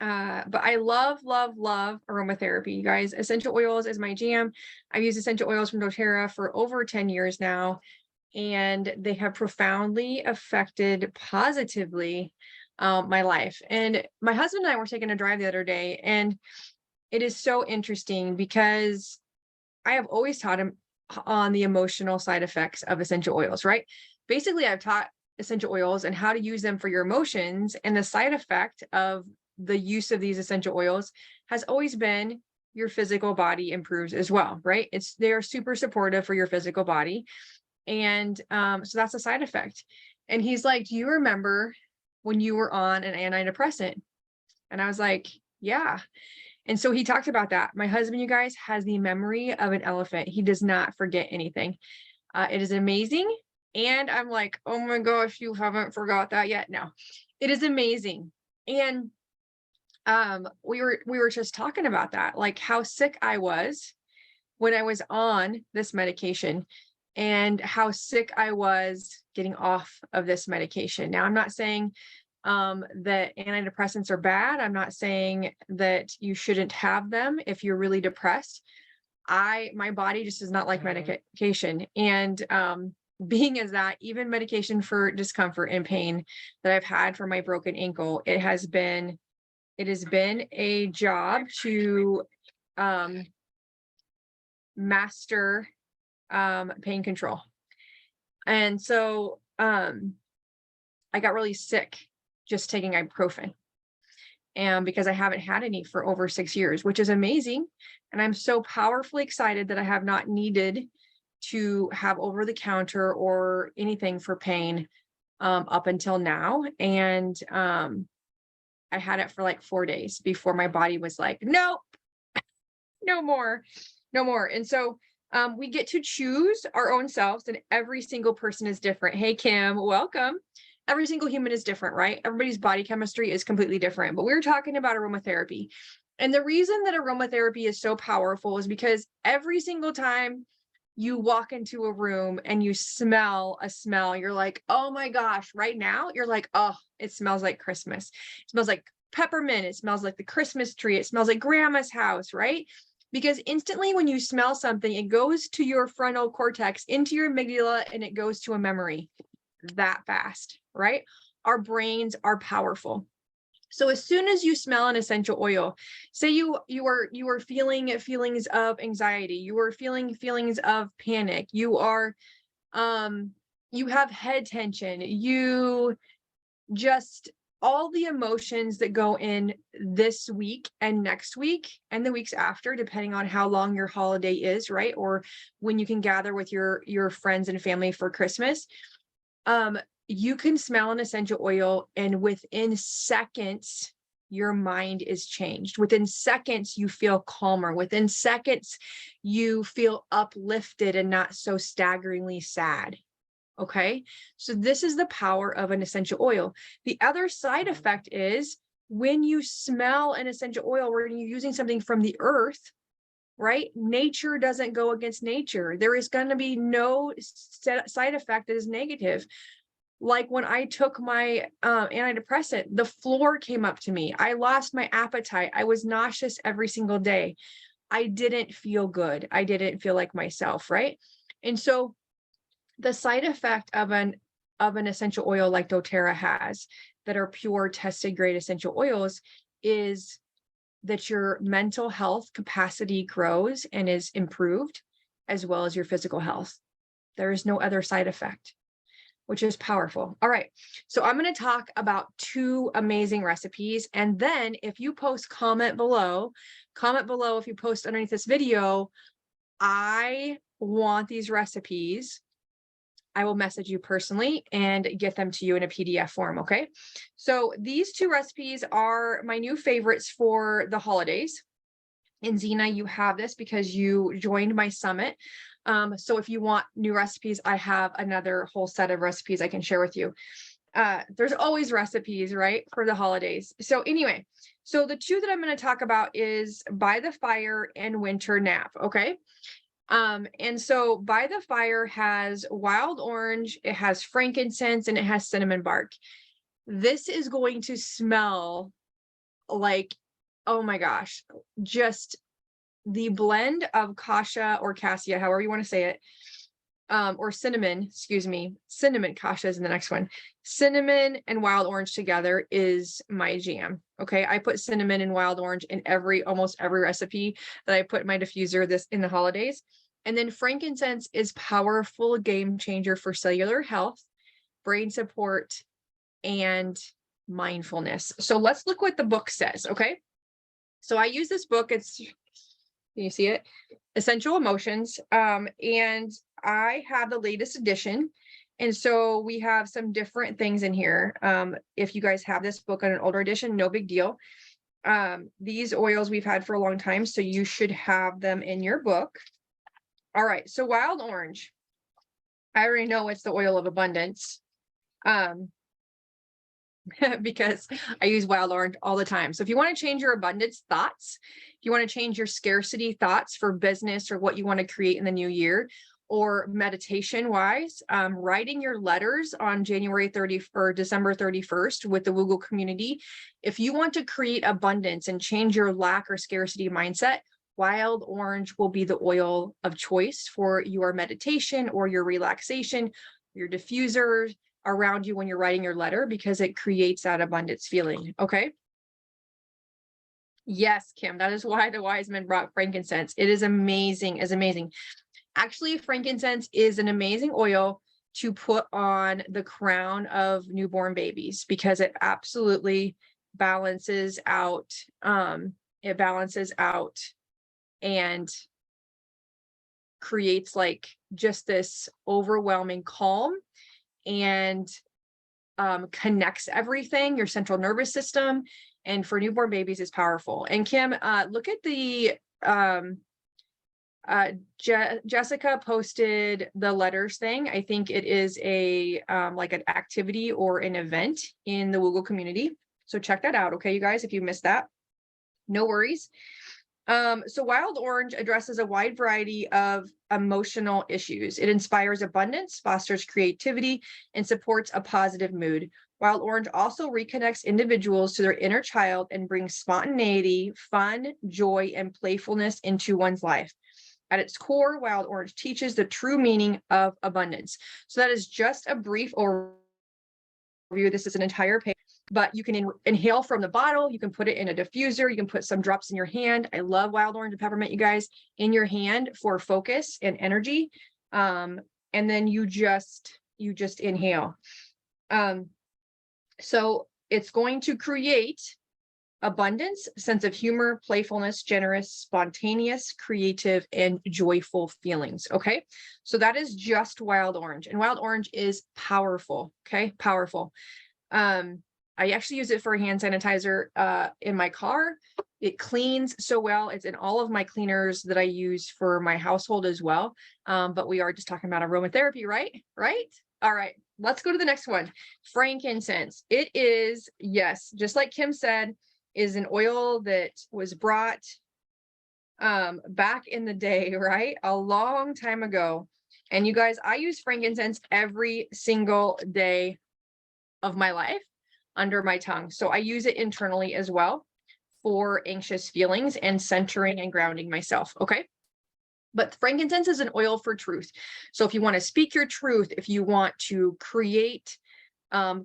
But I love, love, love aromatherapy, you guys. Essential oils is my jam. I've used essential oils from doTERRA for over 10 years now, and they have profoundly affected positively my life. And my husband and I were taking a drive the other day, and it is so interesting because I have always taught him on the emotional side effects of essential oils, right? Basically, I've taught essential oils and how to use them for your emotions, and the side effect of the use of these essential oils has always been your physical body improves as well, right? They are super supportive for your physical body. And so that's a side effect. And he's like, do you remember when you were on an antidepressant? And I was like, yeah. And so he talked about that. My husband, you guys, has the memory of an elephant. He does not forget anything. It is amazing. And I'm like, oh my gosh, you haven't forgot that yet. No, it is amazing. And we were just talking about that, like how sick I was when I was on this medication and how sick I was getting off of this medication. Now, I'm not saying that antidepressants are bad. I'm not saying that you shouldn't have them if you're really depressed. My body just does not like medication. And being as that, even medication for discomfort and pain that I've had for my broken ankle, it has been a job to master pain control. And so I got really sick just taking ibuprofen, and because I haven't had any for over 6 years, which is amazing. And I'm so powerfully excited that I have not needed to have over the counter or anything for pain up until now. And I had it for like 4 days before my body was like, nope, no more. And so we get to choose our own selves, and every single person is different. Hey, Kim, welcome. Every single human is different, right? Everybody's body chemistry is completely different, but we're talking about aromatherapy. And the reason that aromatherapy is so powerful is because every single time you walk into a room and you smell a smell, you're like, oh my gosh, right now, you're like, oh, it smells like Christmas. It smells like peppermint. It smells like the Christmas tree. It smells like grandma's house, right? Because instantly when you smell something, it goes to your frontal cortex, into your amygdala, and it goes to a memory that fast, right? Our brains are powerful. So as soon as you smell an essential oil, say you are feeling feelings of anxiety, you are feeling feelings of panic, you are you have head tension, you just all the emotions that go in this week and next week and the weeks after, depending on how long your holiday is, right? Or when you can gather with your friends and family for Christmas. You can smell an essential oil, and within seconds, your mind is changed. Within seconds, you feel calmer. Within seconds, you feel uplifted and not so staggeringly sad. Okay. So this is the power of an essential oil. The other side effect is when you smell an essential oil, where you're using something from the earth, right? Nature doesn't go against nature. There is going to be no side effect that is negative. Like when I took my antidepressant, the floor came up to me. I lost my appetite. I was nauseous every single day. I didn't feel good. I didn't feel like myself, right? And so the side effect of an essential oil like doTERRA has, that are pure tested grade essential oils, is that your mental health capacity grows and is improved, as well as your physical health. There is no other side effect, which is powerful. All right. So I'm going to talk about 2 amazing recipes. And then if you comment below if you post underneath this video, I want these recipes, I will message you personally and get them to you in a PDF form. Okay. So these 2 recipes are my new favorites for the holidays. And Zena, you have this because you joined my summit. So if you want new recipes, I have another whole set of recipes I can share with you. There's always recipes, right, for the holidays. So anyway, so the 2 that I'm going to talk about is By the Fire and Winter Nap. Okay. And so By the Fire has wild orange, it has frankincense, and it has cinnamon bark. This is going to smell like, oh my gosh, just the blend of kasha or cassia, however you want to say it, or cinnamon, excuse me, cinnamon, kasha is in the next one. Cinnamon and wild orange together is my jam. Okay. I put cinnamon and wild orange in almost every recipe that I put in my diffuser this in the holidays. And then frankincense is powerful game changer for cellular health, brain support, and mindfulness. So let's look what the book says. Okay. So I use this book. Can you see it? Essential Emotions. And I have the latest edition. And so we have some different things in here. If you guys have this book on an older edition, no big deal. These oils we've had for a long time, so you should have them in your book. All right. So wild orange. I already know it's the oil of abundance. Because I use wild orange all the time. So if you want to change your abundance thoughts, if you want to change your scarcity thoughts for business or what you want to create in the new year, or meditation wise, writing your letters on January 30th or December 31st with the Woogle community. If you want to create abundance and change your lack or scarcity mindset, wild orange will be the oil of choice for your meditation or your relaxation, your diffuser around you when you're writing your letter, because it creates that abundance feeling. Okay. Yes, Kim, that is why the wise men brought frankincense. It is amazing. It's amazing. Actually, frankincense is an amazing oil to put on the crown of newborn babies because it absolutely balances out. It balances out and creates like just this overwhelming calm and connects everything, your central nervous system, and for newborn babies is powerful. And Kim, look at the Jessica posted the letters thing. I think it is a like an activity or an event in the Woogle community. So check that out. Okay, you guys, if you missed that, no worries. So wild orange addresses a wide variety of emotional issues. It inspires abundance, fosters creativity, and supports a positive mood. Wild orange also reconnects individuals to their inner child and brings spontaneity, fun, joy, and playfulness into one's life. At its core, wild orange teaches the true meaning of abundance. So that is just a brief overview. This is an entire page. But you can inhale from the bottle. You can put it in a diffuser. You can put some drops in your hand. I love wild orange and peppermint, you guys, in your hand for focus and energy. And then you just inhale. So it's going to create abundance, sense of humor, playfulness, generous, spontaneous, creative, and joyful feelings. Okay. So that is just wild orange, and wild orange is powerful. Okay. Powerful. I actually use it for hand sanitizer in my car. It cleans so well. It's in all of my cleaners that I use for my household as well. But we are just talking about aromatherapy, right? Right? All right. Let's go to the next one. Frankincense. It is, yes, just like Kim said, is an oil that was brought back in the day, right? A long time ago. And you guys, I use frankincense every single day of my life under my tongue. So I use it internally as well for anxious feelings and centering and grounding myself. Okay. But frankincense is an oil for truth. So if you want to speak your truth, if you want to create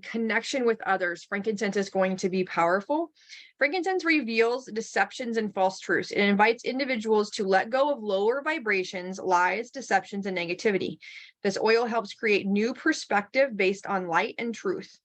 connection with others, frankincense is going to be powerful. Frankincense reveals deceptions and false truths. It invites individuals to let go of lower vibrations, lies, deceptions, and negativity. This oil helps create new perspective based on light and truth.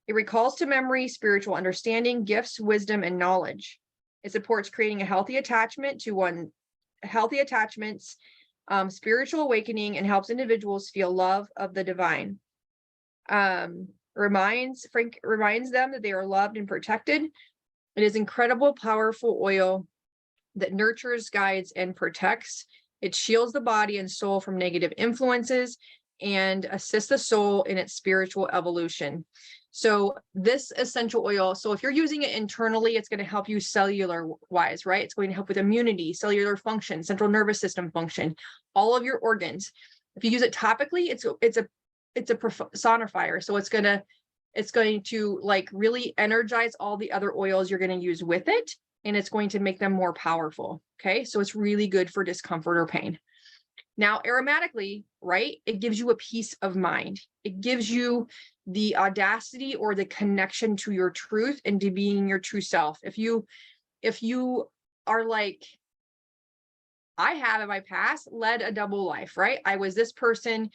It recalls to memory spiritual understanding, gifts, wisdom, and knowledge. It supports creating a healthy attachments, spiritual awakening, and helps individuals feel love of the divine. Reminds them that they are loved and protected. It is incredible, powerful oil that nurtures, guides, and protects. It shields the body and soul from negative influences and assists the soul in its spiritual evolution. So this essential oil, so if you're using it internally, it's going to help you cellular wise, right? It's going to help with immunity, cellular function, central nervous system function, all of your organs. If you use it topically, it's a personifier. So it's going to It's going to like really energize all the other oils you're going to use with it, and it's going to make them more powerful. Okay. So it's really good for discomfort or pain. Now, aromatically, right? It gives you a peace of mind. It gives you the audacity or the connection to your truth and to being your true self. If you are like, I have in my past led a double life, right? I was this person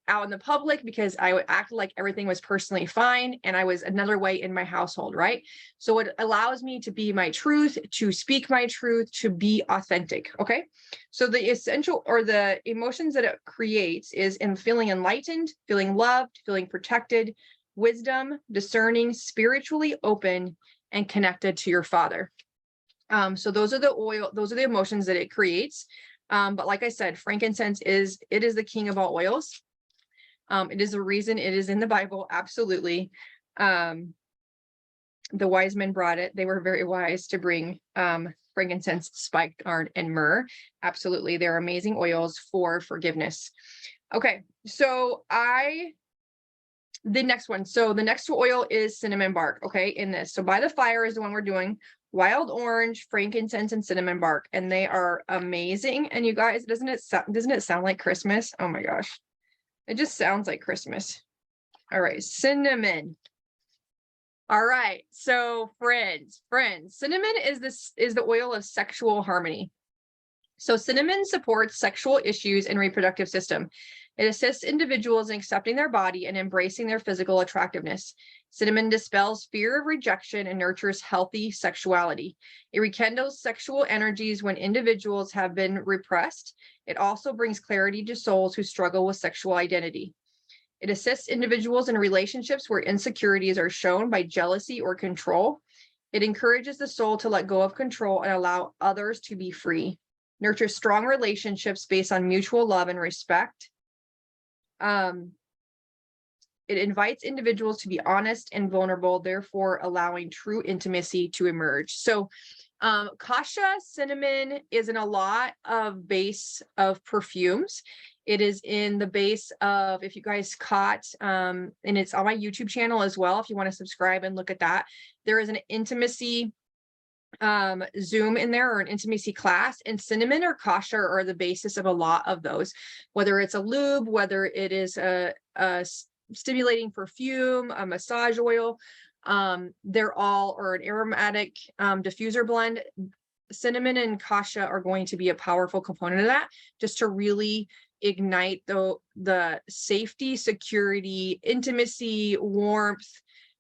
out in the public because I would act like everything was personally fine, and I was another way in my household, right? So it allows me to be my truth, to speak my truth, to be authentic, okay? So the essential or the emotions that it creates is in feeling enlightened, feeling loved, feeling protected, wisdom, discerning, spiritually open, and connected to your Father. So those are the emotions that it creates. But like I said, frankincense is the king of all oils. It is the reason it is in the Bible. Absolutely. The wise men brought it. They were very wise to bring frankincense, spikenard, and myrrh. Absolutely. They're amazing oils for forgiveness. Okay. So the next one. So the next oil is cinnamon bark. Okay. In this. So by the fire is the one we're doing. Wild orange, frankincense, and cinnamon bark. And they are amazing. And you guys, doesn't it sound like Christmas? Oh my gosh. It just sounds like Christmas. All right. Cinnamon. All right. So friends, cinnamon is the oil of sexual harmony. So cinnamon supports sexual issues and reproductive system. It assists individuals in accepting their body and embracing their physical attractiveness. Cinnamon dispels fear of rejection and nurtures healthy sexuality. It rekindles sexual energies when individuals have been repressed. It also brings clarity to souls who struggle with sexual identity. It assists individuals in relationships where insecurities are shown by jealousy or control. It encourages the soul to let go of control and allow others to be free. Nurtures strong relationships based on mutual love and respect. It invites individuals to be honest and vulnerable, therefore allowing true intimacy to emerge. So cassia cinnamon is in a lot of base of perfumes. It is in the base of, if you guys caught, and it's on my YouTube channel as well, if you want to subscribe and look at that, there is an intimacy Zoom in there, or an intimacy class, and cinnamon or cassia are the basis of a lot of those, whether it's a lube, whether it is a stimulating perfume, a massage oil, they're all, or an aromatic diffuser blend. Cinnamon and cassia are going to be a powerful component of that, just to really ignite the safety, security, intimacy, warmth,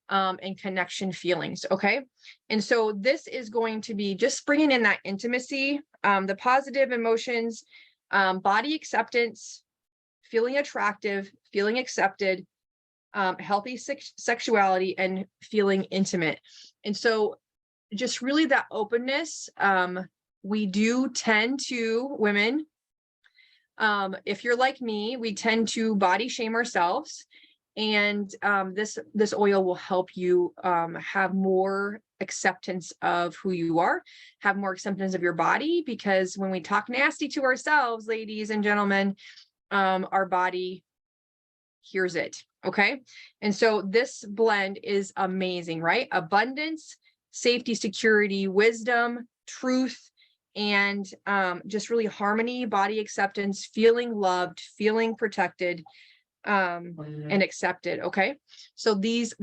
and connection feelings. Okay. And so this is going to be just bringing in that intimacy, the positive emotions, body acceptance, feeling attractive, feeling accepted, healthy sexuality, and feeling intimate. And so just really that openness. We do tend to, women, if you're like me, we tend to body shame ourselves. And this oil will help you have more acceptance of who you are, have more acceptance of your body, because when we talk nasty to ourselves, ladies and gentlemen, our body hears it. Okay. And so this blend is amazing, right? Abundance, safety, security, wisdom, truth, and just really harmony, body acceptance, feeling loved, feeling protected, and accepted. Okay. So this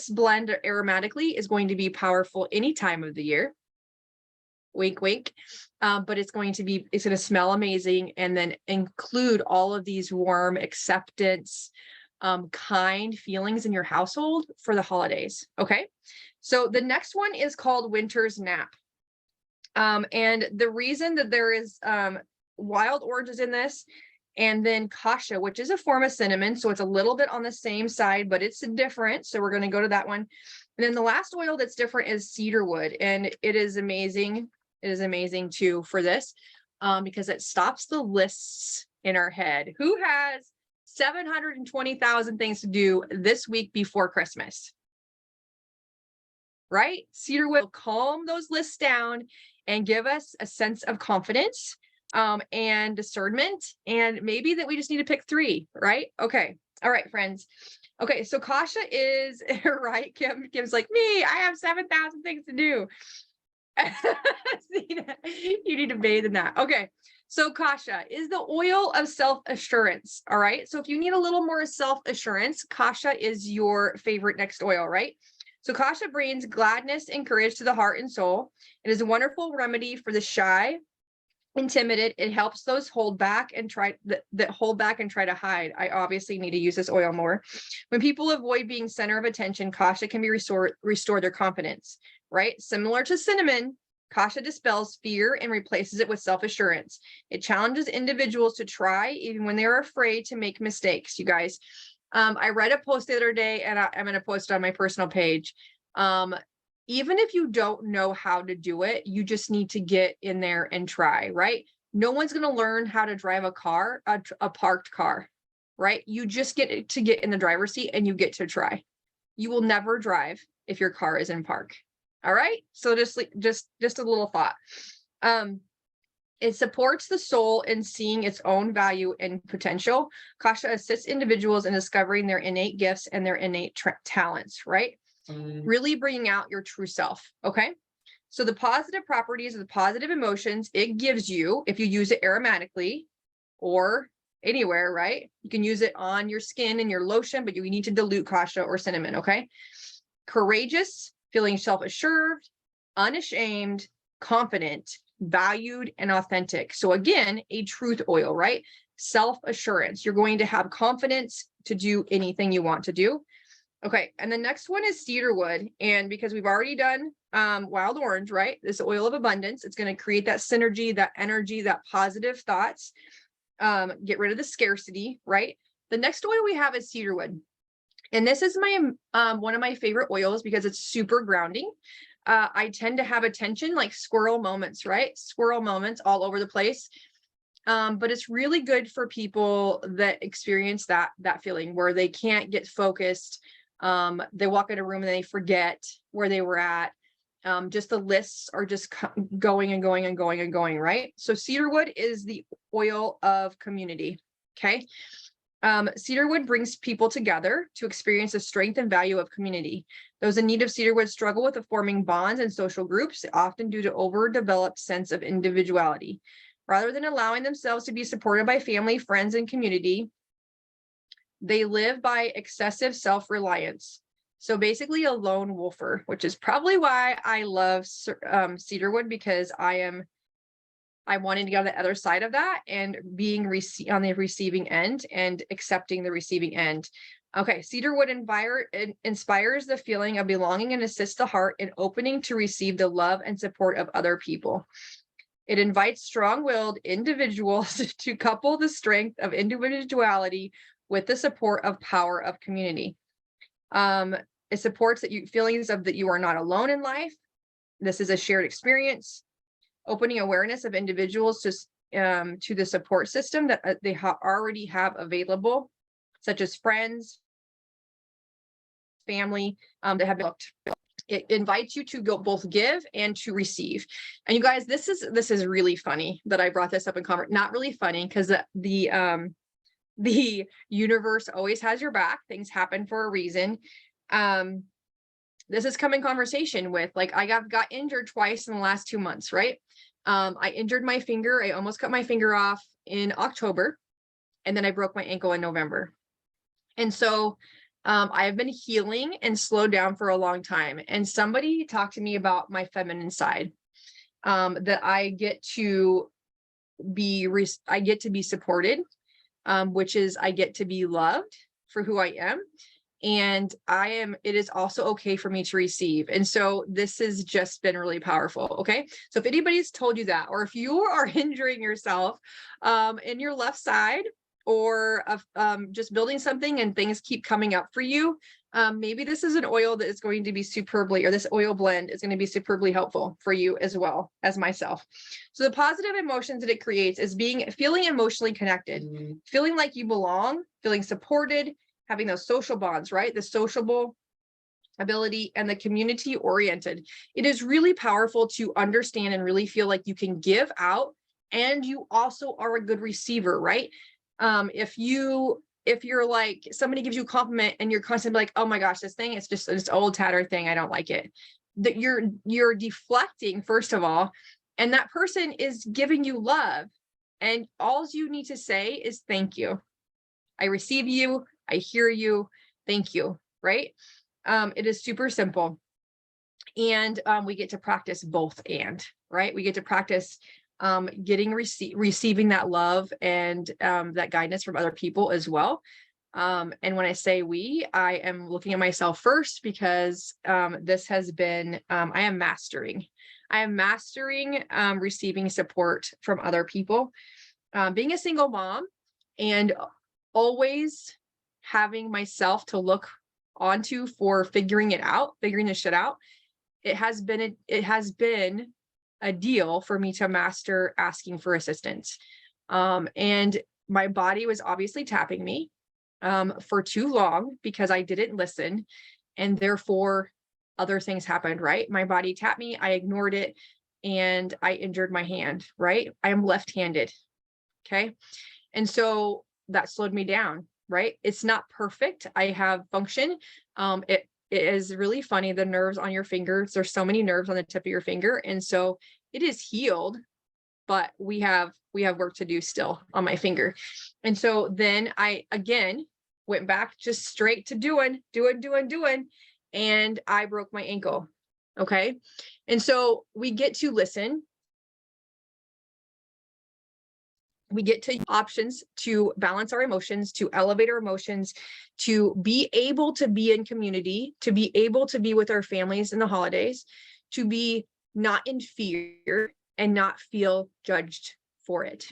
blend aromatically is going to be powerful any time of the year. Wink, wink. But it's going to smell amazing, and then include all of these warm acceptance, kind feelings in your household for the holidays. Okay. So the next one is called Winter's Nap. And the reason that there is wild oranges in this, and then cassia, which is a form of cinnamon, so it's a little bit on the same side, but it's different. So we're going to go to that one. And then the last oil that's different is cedarwood, and it is amazing. It is amazing too for this, because it stops the lists in our head. Who has 720,000 things to do this week before Christmas? Right? Cedarwood will calm those lists down and give us a sense of confidence, and discernment, and maybe that we just need to pick 3, right? Okay. All right, friends. Okay, so Kasha is right. Kim's like me. I have 7,000 things to do. You need to bathe in that. Okay, so Kasha is the oil of self-assurance. All right, so if you need a little more self-assurance, Kasha is your favorite next oil, right? So Kasha brings gladness and courage to the heart and soul. It is a wonderful remedy for the shy and timid. It helps those hold back and try that hold back and try to hide. I obviously need to use this oil more. When people avoid being center of attention, Kasha can be restore their confidence, right? Similar to cinnamon, Kasha dispels fear and replaces it with self-assurance. It challenges individuals to try even when they're afraid to make mistakes. You guys, I read a post the other day, and I'm going to post it on my personal page. Even if you don't know how to do it, you just need to get in there and try, right? No one's going to learn how to drive a car, a parked car, right? You just get to get in the driver's seat and you get to try. You will never drive if your car is in park. All right. So just a little thought. It supports the soul in seeing its own value and potential. Kasha assists individuals in discovering their innate gifts and their innate talents, right? Really bringing out your true self. Okay. So the positive properties of the positive emotions it gives you, if you use it aromatically or anywhere, right? You can use it on your skin and your lotion, but you need to dilute Kasha or cinnamon. Okay. Courageous, feeling self-assured, unashamed, confident, valued, and authentic. So again, a truth oil, right? Self-assurance. You're going to have confidence to do anything you want to do. Okay, and the next one is cedarwood. And because we've already done wild orange, right? This oil of abundance, it's going to create that synergy, that energy, that positive thoughts, get rid of the scarcity, right? The next oil we have is cedarwood. And this is my one of my favorite oils because it's super grounding. I tend to have attention like squirrel moments, right? Squirrel moments all over the place. But it's really good for people that experience that feeling where they can't get focused. They walk in a room and they forget where they were at. Just the lists are just going and going and going and going, right? So cedarwood is the oil of community. Okay. Cedarwood brings people together to experience the strength and value of community. Those in need of cedarwood struggle with forming bonds and social groups, often due to overdeveloped sense of individuality. Rather than allowing themselves to be supported by family, friends, and community, they live by excessive self-reliance. So basically a lone wolfer, which is probably why I love cedarwood, because I wanted to get on the other side of that and being on the receiving end and accepting the receiving end. Okay, cedarwood inspires the feeling of belonging and assists the heart in opening to receive the love and support of other people. It invites strong-willed individuals to couple the strength of individuality with the support of power of community. It supports feelings of that you are not alone in life. This is a shared experience. Opening awareness of individuals to the support system that they already have available, such as friends, family that have been looked. It invites you to go both give and to receive. And you guys, this is really funny that I brought this up in conversation. Not really funny because the universe always has your back. Things happen for a reason. This is come in conversation with, like, I got injured twice in the last 2 months, right? I injured my finger. I almost cut my finger off in October, and then I broke my ankle in November. And so I have been healing and slowed down for a long time. And somebody talked to me about my feminine side, that I get to be supported, which is I get to be loved for who I am. And it is also okay for me to receive. And so this has just been really powerful. Okay. So if anybody's told you that, or if you are injuring yourself in your left side, or just building something and things keep coming up for you, maybe this is an oil that is going to be or this oil blend is going to be superbly helpful for you as well as myself. So the positive emotions that it creates is feeling emotionally connected, feeling like you belong, feeling supported, having those social bonds, right? The sociable ability and the community oriented. It is really powerful to understand and really feel like you can give out and you also are a good receiver, right? If you if you're like, somebody gives you a compliment and you're constantly like, oh my gosh, this thing is just this old tatter thing, I don't like it. That you're deflecting, first of all, and that person is giving you love. And all you need to say is thank you. I receive you. I hear you. Thank you. Right? It is super simple. And we get to practice both and, right? We get to practice receiving that love and that guidance from other people as well. And when I say we, I am looking at myself first, because this has been, I am mastering receiving support from other people. Being a single mom and always having myself to look onto for figuring this shit out. It has been a deal for me to master asking for assistance. And my body was obviously tapping me for too long because I didn't listen. And therefore other things happened, right? My body tapped me, I ignored it, and I injured my hand, right? I am left-handed. Okay. And so that slowed me down, right? It's not perfect. I have function. It is really funny. The nerves on your fingers, there's so many nerves on the tip of your finger. And so it is healed, but we have work to do still on my finger. And so then I, again, went back just straight to doing. And I broke my ankle. Okay. And so we get to listen. We get to options to balance our emotions, to elevate our emotions, to be able to be in community, to be able to be with our families in the holidays, to be not in fear and not feel judged for it.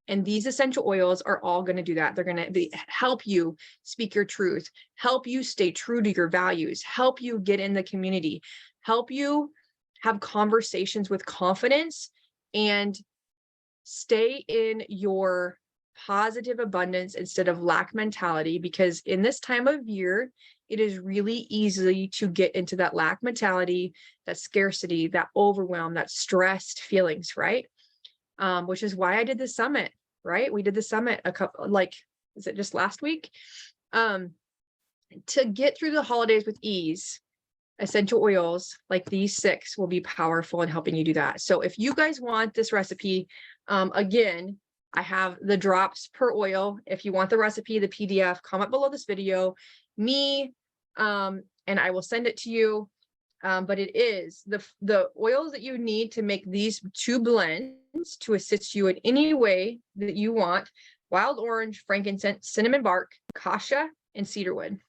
And these essential oils are all going to do that. They're going to help you speak your truth, help you stay true to your values, help you get in the community, help you have conversations with confidence, and stay in your positive abundance instead of lack mentality. Because in this time of year, it is really easy to get into that lack mentality, that scarcity, that overwhelm, that stressed feelings, right? Which is why I did the summit, right? We did the summit is it just last week? To get through the holidays with ease, essential oils like these 6 will be powerful in helping you do that. So if you guys want this recipe, again, I have the drops per oil. If you want the recipe, the PDF, comment below this video, and I will send it to you. But it is the oils that you need to make these 2 blends to assist you in any way that you want: wild orange, frankincense, cinnamon bark, cassia, and cedarwood.